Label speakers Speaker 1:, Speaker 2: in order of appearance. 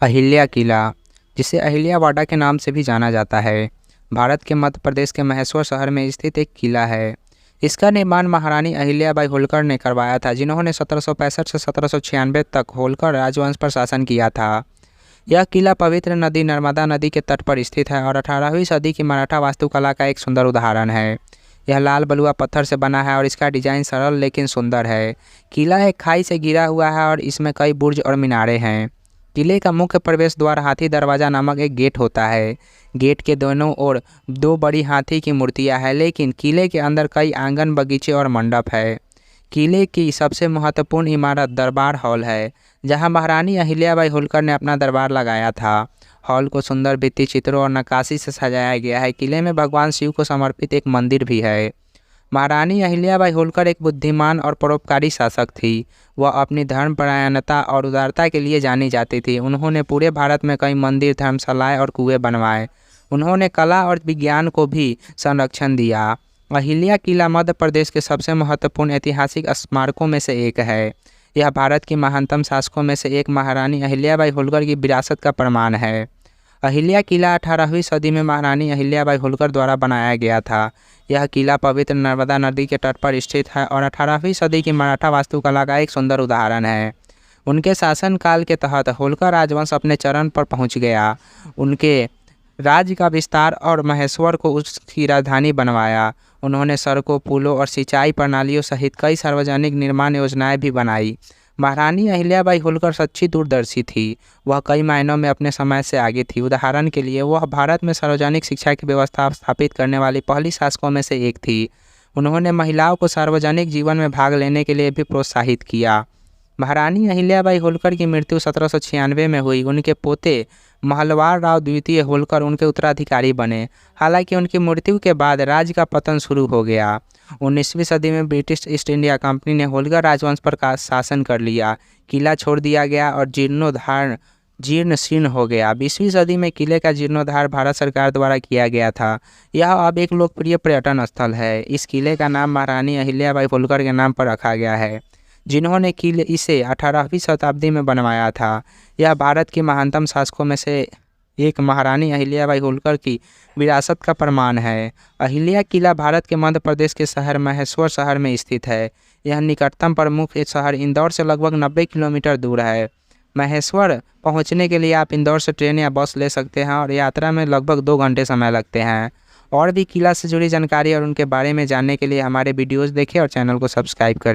Speaker 1: अहिल्या किला, जिसे अहिल्यावाड़ा के नाम से भी जाना जाता है, भारत के मध्य प्रदेश के महेश्वर शहर में स्थित एक किला है। इसका निर्माण महारानी अहिल्याबाई होलकर ने करवाया था, जिन्होंने 1765 से 1796 तक होलकर राजवंश पर शासन किया था। यह किला पवित्र नदी नर्मदा नदी के तट पर स्थित है और 18वीं सदी की मराठा वास्तुकला का एक सुंदर उदाहरण है। यह लाल बलुआ पत्थर से बना है और इसका डिजाइन सरल लेकिन सुंदर है। किला एक खाई से घिरा हुआ है और इसमें कई बुर्ज और मीनारें हैं। किले का मुख्य प्रवेश द्वार हाथी दरवाज़ा नामक एक गेट होता है। गेट के दोनों ओर दो बड़ी हाथी की मूर्तियां हैं, लेकिन किले के अंदर कई आंगन, बगीचे और मंडप है। किले की सबसे महत्वपूर्ण इमारत दरबार हॉल है, जहां महारानी अहिल्याबाई होलकर ने अपना दरबार लगाया था। हॉल को सुंदर भित्ति चित्रों और नक्काशी से सजाया गया है। किले में भगवान शिव को समर्पित एक मंदिर भी है। महारानी अहिल्याबाई होलकर एक बुद्धिमान और परोपकारी शासक थी। वह अपनी धर्मपरायणता और उदारता के लिए जानी जाती थी। उन्होंने पूरे भारत में कई मंदिर, धर्मशालाएं और कुएं बनवाए। उन्होंने कला और विज्ञान को भी संरक्षण दिया। अहिल्या किला मध्य प्रदेश के सबसे महत्वपूर्ण ऐतिहासिक स्मारकों में से एक है। यह भारत की महानतम शासकों में से एक महारानी अहिल्याबाई होलकर की विरासत का प्रमाण है। अहिल्या किला 18वीं सदी में महारानी अहिल्याबाई होलकर द्वारा बनाया गया था। यह किला पवित्र नर्मदा नदी के तट पर स्थित है और 18वीं सदी की मराठा वास्तुकला का एक सुंदर उदाहरण है। उनके शासनकाल के तहत होलकर राजवंश अपने चरम पर पहुंच गया। उनके राज्य का विस्तार और महेश्वर को उसकी राजधानी बनवाया। उन्होंने सड़कों, पुलों और सिंचाई प्रणालियों सहित कई सार्वजनिक निर्माण योजनाएं भी बनाई। महारानी अहिल्याबाई होलकर सच्ची दूरदर्शी थी। वह कई मायनों में अपने समय से आगे थी। उदाहरण के लिए वह भारत में सार्वजनिक शिक्षा की व्यवस्था स्थापित करने वाली पहली शासकों में से एक थी। उन्होंने महिलाओं को सार्वजनिक जीवन में भाग लेने के लिए भी प्रोत्साहित किया। महारानी अहिल्याबाई होलकर की मृत्यु 1796 में हुई। उनके पोते महलवार राव द्वितीय होलकर उनके उत्तराधिकारी बने। हालांकि उनकी मृत्यु के बाद राज्य का पतन शुरू हो गया। 19वीं सदी में ब्रिटिश ईस्ट इंडिया कंपनी ने होलकर राजवंश पर शासन कर लिया। किला छोड़ दिया गया और जीर्ण शीर्ण हो गया। 20वीं सदी में किले का जीर्णोद्धार भारत सरकार द्वारा किया गया था। यह अब एक लोकप्रिय पर्यटन स्थल है। इस किले का नाम महारानी अहिल्याबाई होलकर के नाम पर रखा गया है, जिन्होंने किले इसे 18वीं शताब्दी में बनवाया था। यह भारत की महानतम शासकों में से एक महारानी अहिल्याबाई होलकर की विरासत का प्रमाण है। अहिल्या किला भारत के मध्य प्रदेश के शहर महेश्वर शहर में स्थित है। यह निकटतम प्रमुख शहर इंदौर से लगभग 90 किलोमीटर दूर है। महेश्वर पहुंचने के लिए आप इंदौर से ट्रेन या बस ले सकते हैं और यात्रा में लगभग 2 घंटे समय लगते हैं। और भी किला से जुड़ी जानकारी और उनके बारे में जानने के लिए हमारे वीडियोज़ देखें और चैनल को सब्सक्राइब करें।